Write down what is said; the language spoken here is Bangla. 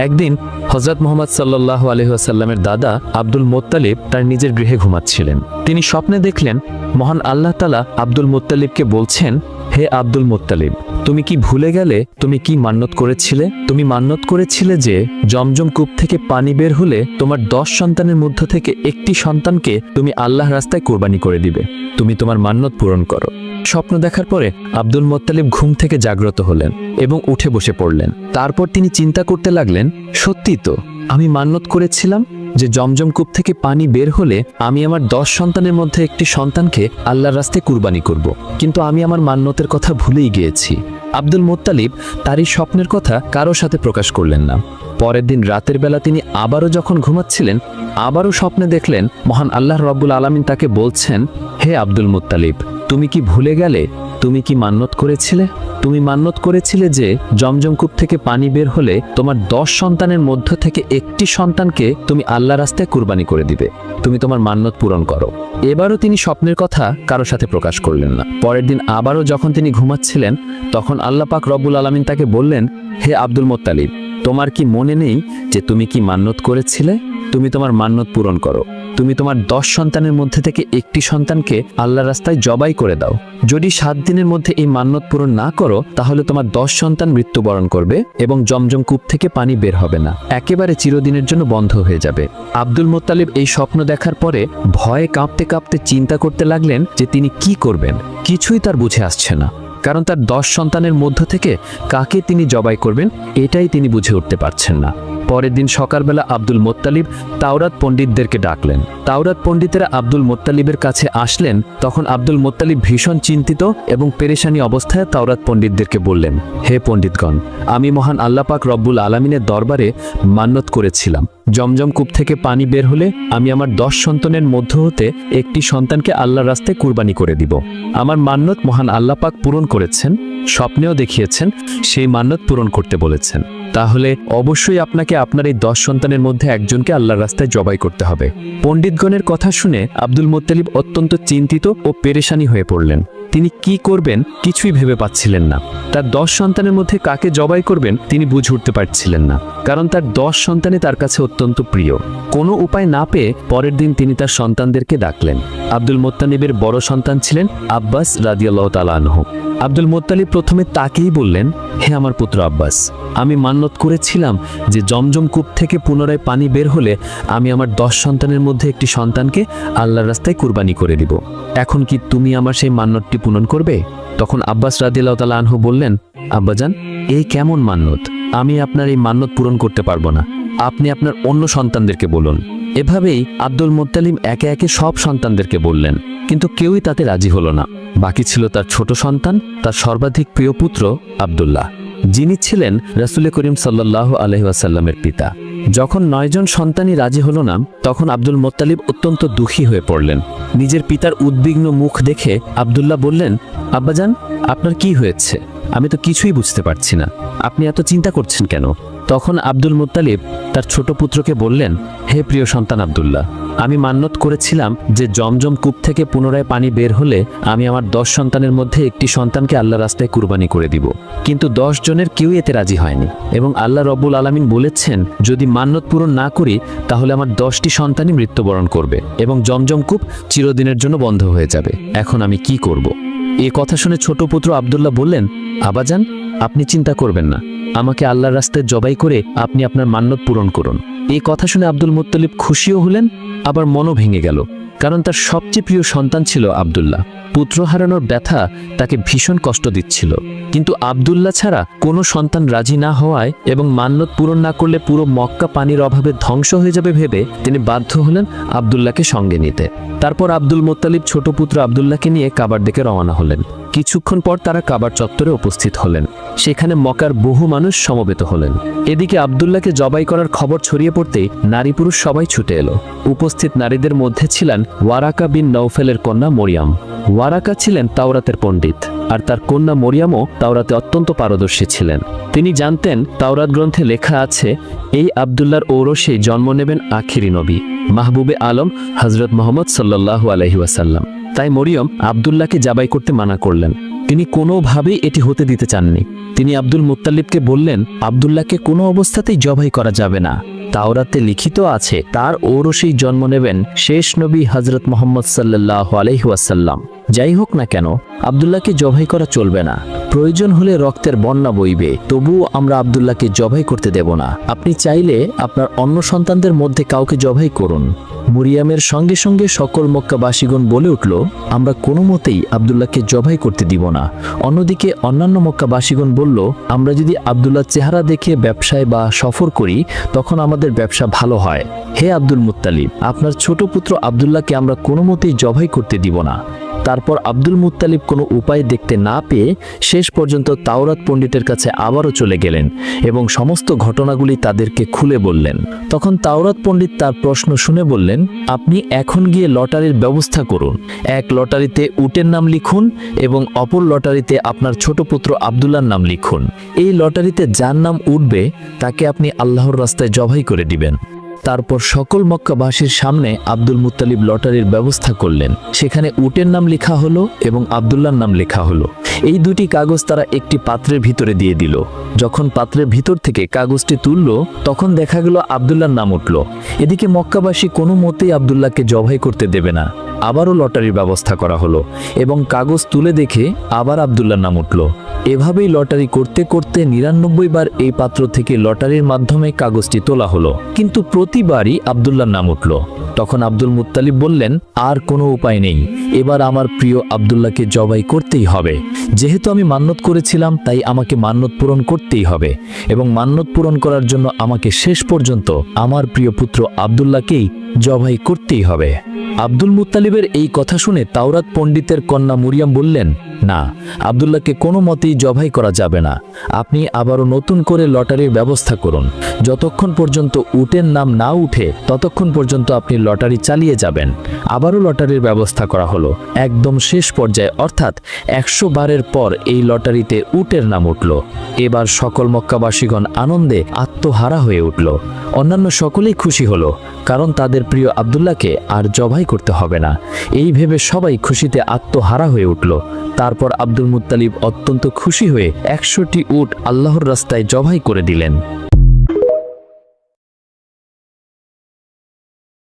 একদিন হযরত মুহাম্মদ সাল্লাল্লাহু আলাইহি ওয়াসাল্লামের দাদা আব্দুল মুত্তালিব তার নিজের গৃহে ঘুমাচ্ছিলেন। তিনি স্বপ্নে দেখলেন মহান আল্লাহ তাআলা আব্দুল মুত্তালিবকে বলছেন, হে আব্দুল মুত্তালিব, তুমি কি ভুলে গেলে তুমি কি মান্যত করেছিলে? তুমি মান্যত করেছিলে যে জমজম কূপ থেকে পানি বের হলে তোমার 10 সন্তানের মধ্য থেকে একটি সন্তানকে তুমি আল্লাহর রাস্তায় কোরবানি করে দিবে। তুমি তোমার মান্যত পূরণ করো। স্বপ্ন দেখার পরে আব্দুল মুত্তালিব ঘুম থেকে জাগ্রত হলেন এবং উঠে বসে পড়লেন। তারপর তিনি চিন্তা করতে লাগলেন, সত্যি তো, আমি মান্যত করেছিলাম যে জমজম কূপ থেকে পানি বের হলে আমি আমার 10 সন্তানের মধ্যে একটি সন্তানকে আল্লাহর রাস্তায় কুরবানি করব। কিন্তু আমি আমার মান্যতের কথা ভুলেই গিয়েছি। আব্দুল মুত্তালিব তার এই স্বপ্নের কথা কারোর সাথে প্রকাশ করলেন না। পরের দিন রাতের বেলা তিনি আবারও যখন ঘুমাচ্ছিলেন, আবারও স্বপ্নে দেখলেন মহান আল্লাহ রাব্বুল আলামিন তাকে বলছেন, হে আব্দুল মুত্তালিব, তুমি কি ভুলে গেলে তুমি কি মান্যত করেছিলে? তুমি মান্যত করেছিলে যে জমজম কূপ থেকে পানি বের হলে তোমার 10 সন্তানের মধ্য থেকে একটি সন্তানকে তুমি আল্লাহর রাস্তায় কুরবানি করে দিবে। তুমি তোমার মান্যত পূরণ করো। এবারও তিনি স্বপ্নের কথা কারোর সাথে প্রকাশ করলেন না। পরের দিন আবারও যখন তিনি ঘুমাচ্ছিলেন, তখন আল্লাহ পাক রব্বুল আলামিন তাকে বললেন, হে আব্দুল মুত্তালিব, তোমার কি মনে নেই যে তুমি কি মান্যত করেছিলে? তুমি তোমার মান্যত পূরণ করো। তুমি তোমার 10 সন্তানের মধ্যে থেকে একটি সন্তানকে আল্লাহর রাস্তায় জবাই করে দাও। যদি 7 দিনের মধ্যে এই মান্যত পূরণ না করো, তাহলে তোমার 10 সন্তান মৃত্যুবরণ করবে এবং জমজম কূপ থেকে পানি বের হবে না, একেবারে চিরদিনের জন্য বন্ধ হয়ে যাবে। আব্দুল মুত্তালিব এই স্বপ্ন দেখার পরে ভয়ে কাঁপতে কাঁপতে চিন্তা করতে লাগলেন যে তিনি কি করবেন। কিছুই তার বুঝে আসছে না, কারণ তার 10 সন্তানের মধ্য থেকে কাকে তিনি জবাই করবেন এটাই তিনি বুঝে উঠতে পারছেন না। পরের দিন সকালবেলা আব্দুল মুত্তালিব তাওরাত পণ্ডিতদেরকে ডাকলেন। তাওরাত পণ্ডিতেরা আব্দুল মুত্তালিবের কাছে আসলেন। তখন আব্দুল মুত্তালিব ভীষণ চিন্তিত এবং পেরেশানি অবস্থায় তাওরাত পণ্ডিতদেরকে বললেন, হে পণ্ডিতগণ, আমি মহান আল্লাহ পাক রব্বুল আলামিনের দরবারে মান্যত করেছিলাম, জমজম কূপ থেকে পানি বের হলে আমি আমার 10 সন্তানের মধ্য হতে একটি সন্তানকে আল্লাহর রাস্তায় কুরবানি করে দিব। আমার মান্যত মহান আল্লাহ পাক পূরণ করেছেন, স্বপ্নেও দেখিয়েছেন, সেই মান্যত পূরণ করতে বলেছেন। তাহলে অবশ্যই আপনাকে আপনার এই 10 সন্তানের মধ্যে একজনকে আল্লাহর রাস্তায় জবাই করতে হবে। পণ্ডিতগণের কথা শুনে আব্দুল মুত্তালিব অত্যন্ত চিন্তিত ও পেরেশানি হয়ে পড়লেন। তিনি কি করবেন কিছুই ভেবে পাচ্ছিলেন না। তার 10 সন্তানের মধ্যে কাকে জবাই করবেন তিনি বুঝে উঠতে পারছিলেন না, কারণ তার 10 সন্তানই তার কাছে অত্যন্ত প্রিয়। কোনো উপায় না পেয়ে পরের দিন তিনি তার সন্তানদেরকে ডাকলেন। আব্দুল মুত্তালিবের বড় সন্তান ছিলেন আব্বাস রাদিয়াল্লাহু তাআলা আনহু। আব্দুল মুত্তালিব প্রথমে তাকেই বললেন, হে আমার পুত্র আব্বাস, আমি মান্যত করেছিলাম যে জমজম কূপ থেকে পুনরায় পানি বের হলে আমি আমার 10 সন্তানের মধ্যে একটি সন্তানকে আল্লাহর রাস্তায় কুরবানি করে দিব। এখন কি তুমি আমার সেই মান্যতটি পূরণ করবে? তখন আব্বাস রাদিয়াল্লাহু তাআলা আনহু বললেন, আব্বাজান, এই কেমন মান্যত? আমি আপনার এই মান্যত পূরণ করতে পারবো না। আপনি আপনার অন্য সন্তানদেরকে বলুন। এভাবেই আব্দুল মুত্তালিব একে একে সব সন্তানদেরকে বললেন, কিন্তু কেউই তাতে রাজি হলো না। বাকি ছিল তার ছোট সন্তান, তার সর্বাধিক প্রিয় পুত্র আব্দুল্লাহ, যিনি ছিলেন রাসূল করিম সাল্লাল্লাহু আলাইহি ওয়াসাল্লামের পিতা। যখন 9 জন সন্তানই রাজি হলো না, তখন আব্দুল মুত্তালিব অত্যন্ত দুঃখী হয়ে পড়লেন। নিজের পিতার উদ্বিগ্ন মুখ দেখে আব্দুল্লাহ বললেন, আব্বাজান, আপনার কি হয়েছে? আমি তো কিছুই বুঝতে পারছি না, আপনি এত চিন্তা করছেন কেন? তখন আব্দুল মুত্তালিব তার ছোট পুত্রকে বললেন, হে প্রিয় সন্তান আব্দুল্লাহ, আমি মান্যত করেছিলাম যে জমজম কূপ থেকে পুনরায় পানি বের হলে আমি আমার 10 সন্তানের মধ্যে একটি সন্তানকে আল্লাহর রাস্তায় কুরবানি করে দিব। কিন্তু 10 জনের কেউই এতে রাজি হয়নি এবং আল্লাহ রব্বুল আলামিন বলেছেন, যদি মান্যত পূরণ না করি তাহলে আমার 10টি সন্তানই মৃত্যুবরণ করবে এবং জমজম কূপ চিরদিনের জন্য বন্ধ হয়ে যাবে। এখন আমি কি করব? এই কথা শুনে ছোট পুত্র আব্দুল্লাহ বললেন, আব্বাজান, আপনি চিন্তা করবেন না, আমাকে আল্লাহর রাস্তায় জবাই করে আপনি আপনার মান্যত পূরণ করুন। এই কথা শুনে আব্দুল মুত্তালিব খুশিও হলেন, আবার মনও ভেঙে গেল, কারণ তার সবচেয়ে প্রিয় সন্তান ছিল আব্দুল্লাহ। পুত্র হারানোর ব্যথা তাকে ভীষণ কষ্ট দিচ্ছিল। কিন্তু আব্দুল্লাহ ছাড়া কোনো সন্তান রাজি না হওয়ায় এবং মান্যত পূরণ না করলে পুরো মক্কা পানির অভাবে ধ্বংস হয়ে যাবে ভেবে তিনি বাধ্য হলেন আব্দুল্লাহকে সঙ্গে নিতে। তারপর আব্দুল মুত্তালিব ছোট পুত্র আব্দুল্লাহকে নিয়ে কাবার দিকে রওনা হলেন। কিছুক্ষণ পর তারা কাবার চত্বরে উপস্থিত হলেন। সেখানে মক্কার বহু মানুষ সমবেত হলেন। এদিকে আব্দুল্লাহকে জবাই করার খবর ছড়িয়ে পড়তেই নারী পুরুষ সবাই ছুটে এলো। উপস্থিত নারীদের মধ্যে ছিলেন ওয়ারাকা বিন নওফেলের কন্যা মরিয়াম। ওয়ারাকা ছিলেন তাওরাতের পণ্ডিত, আর তার কন্যা মরিয়ামও তাওরাতে অত্যন্ত পারদর্শী ছিলেন। তিনি জানতেন তাওরাত গ্রন্থে লেখা আছে, এই আব্দুল্লাহর ঔরসে জন্ম নেবেন আখিরি নবী মাহবুবে আলম হযরত মুহাম্মদ সাল্লাল্লাহু আলাইহি ওয়াসাল্লাম। তাই মরিয়ম আব্দুল্লাহকে জবাই করতে মানা করলেন। তিনি কোনোভাবেই এটি হতে দিতে চাননি। তিনি আব্দুল মুত্তালিবকে বললেন, আব্দুল্লাহকে কোনো অবস্থাতেই জবাই করা যাবে না। তাওরাতে লিখিত আছে তার ঔরসেই জন্ম নেবেন শেষ নবী হযরত মুহাম্মদ সাল্লাল্লাহু আলাইহি ওয়াসাল্লাম। যাই হোক না কেন, আব্দুল্লাহকে জবাই করা চলবে না। প্রয়োজন হলে রক্তের বন্যা বইবে, তবুও আমরা আব্দুল্লাহকে জবাই করতে দেব না। আপনি চাইলে আপনার অন্য সন্তানদের মধ্যে কাউকে জবাই করুন। মরিয়ামের সঙ্গে সঙ্গে সকল মক্কাবাসীগণ বলে উঠল, আমরা কোনো মতেই আব্দুল্লাহকে জবাই করতে দিব না। অন্যদিকে অন্যান্য মক্কাবাসীগণ বলল, আমরা যদি আব্দুল্লাহর চেহারা দেখে ব্যবসায় বা সফর করি তখন আমাদের ব্যবসা ভালো হয়। হে আব্দুল মুত্তালিব, আপনার ছোট পুত্র আব্দুল্লাহকে আমরা কোনো মতেই জবাই করতে দিব না। তারপর আব্দুল মুত্তালিব কোনো উপায় দেখতে না পেয়ে শেষ পর্যন্ত তাওরাত পণ্ডিতের কাছে আবারও চলে গেলেন এবং সমস্ত ঘটনাগুলি তাদেরকে খুলে বললেন। তখন তাওরাত পণ্ডিত তার প্রশ্ন শুনে বললেন, আপনি এখন গিয়ে লটারির ব্যবস্থা করুন। এক লটারিতে উটের নাম লিখুন এবং অপর লটারিতে আপনার ছোট পুত্র আব্দুল্লাহর নাম লিখুন। এই লটারিতে যার নাম উঠবে তাকে আপনি আল্লাহর রাস্তায় জবাই করে দিবেন। তারপর সকল মক্কাবাসীর সামনে আব্দুল মুত্তালিব লটারির ব্যবস্থা করলেন। সেখানে উটের নাম লেখা হলো এবং আব্দুল্লাহর নাম লেখা হলো। এই দুটি কাগজ তারা একটি পাত্রের ভিতরে দিয়ে দিল। যখন পাত্রের ভিতর থেকে কাগজটি তুলল তখন দেখা গেল আব্দুল্লাহর নাম উঠল। এদিকে মক্কাবাসী কোনো মতেই আব্দুল্লাহকে জবাই করতে দেবে না। আবারও লটারির ব্যবস্থা করা হলো এবং কাগজ তুলে দেখে আবার আব্দুল্লাহর নাম উঠল। এভাবেই লটারি করতে করতে ৯৯ বার এই পাত্র থেকে লটারির মাধ্যমে কাগজটি তোলা হলো, কিন্তু প্রতিবারই আব্দুল্লাহর নাম উঠল। তখন আব্দুল মুত্তালিব বললেন, আর কোনো উপায় নেই, এবার আমার প্রিয় আব্দুল্লাহকে জবাই করতেই হবে। যেহেতু আমি মান্নত করেছিলাম তাই আমাকে মান্নত পূরণ করতেই হবে এবং মান্নত পূরণ করার জন্য আমাকে শেষ পর্যন্ত আমার প্রিয় পুত্র আব্দুল্লাহকেই জবাই করতেই হবে। আব্দুল মুত্তালিবের এই কথা শুনে তাওরাত পণ্ডিতের কন্যা মরিয়ম বললেন, না, আব্দুল্লাহকে কোনো মতেই জবাই করা যাবে না। আপনি আবারও নতুন করে লটারির ব্যবস্থা করুন। যতক্ষণ পর্যন্ত উটের নাম না উঠে ততক্ষণ পর্যন্ত আপনি লটারি চালিয়ে যাবেন। আবারও লটারির ব্যবস্থা করা হলো। একদম শেষ পর্যায়ে অর্থাৎ ১০০ বারের পর এই লটারিতে উটের নাম উঠল। এবার সকল মক্কাবাসীগণ আনন্দে আত্মহারা হয়ে উঠল। অন্যান্য সকলেই খুশি হলো, কারণ তাদের প্রিয় আব্দুল্লাহকে আর জবাই করতে হবে না। এই ভেবে সবাই খুশিতে আত্মহারা হয়ে উঠল। তারপর আব্দুল মুত্তালিব অত্যন্ত খুশি হয়ে ১০০টি উট আল্লাহর রাস্তায় জবাই করে দিলেন।